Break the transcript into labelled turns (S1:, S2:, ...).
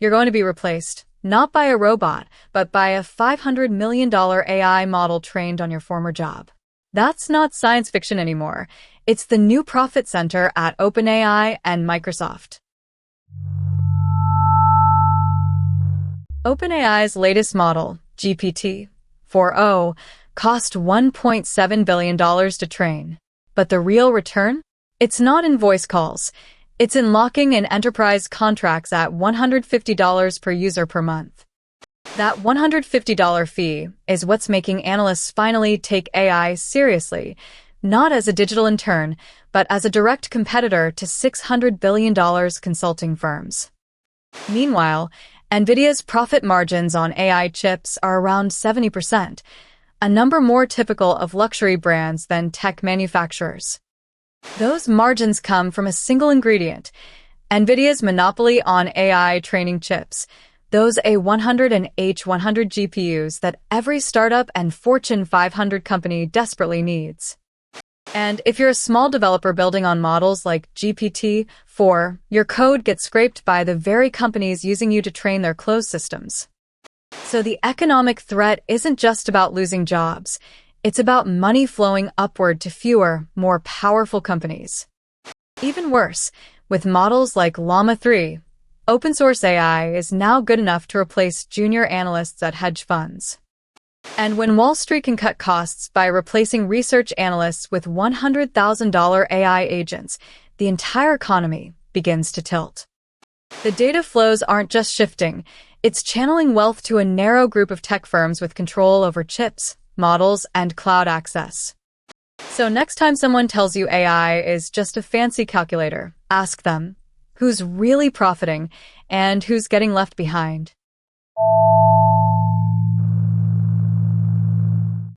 S1: You're going to be replaced, not by a robot, but by a $500 million AI model trained on your former job. That's not science fiction anymore. It's the new profit center at OpenAI and Microsoft. OpenAI's latest model, GPT-4o, cost $1.7 billion to train. But the real return? It's not in voice calls. It's in locking in enterprise contracts at $150 per user per month. That $150 fee is what's making analysts finally take AI seriously, not as a digital intern, but as a direct competitor to $600 billion consulting firms. Meanwhile, Nvidia's profit margins on AI chips are around 70%, a number more typical of luxury brands than tech manufacturers. Those margins come from a single ingredient, Nvidia's monopoly on AI training chips, those A100 and H100 GPUs that every startup and Fortune 500 company desperately needs. And if you're a small developer building on models like GPT-4, your code gets scraped by the very companies using you to train their closed systems. So the economic threat isn't just about losing jobs. It's about money flowing upward to fewer, more powerful companies. Even worse, with models like Llama 3, open source AI is now good enough to replace junior analysts at hedge funds. And when Wall Street can cut costs by replacing research analysts with $100,000 AI agents, the entire economy begins to tilt. The data flows aren't just shifting, it's channeling wealth to a narrow group of tech firms with control over chips, models, and cloud access. So next time someone tells you AI is just a fancy calculator, ask them, who's really profiting and who's getting left behind?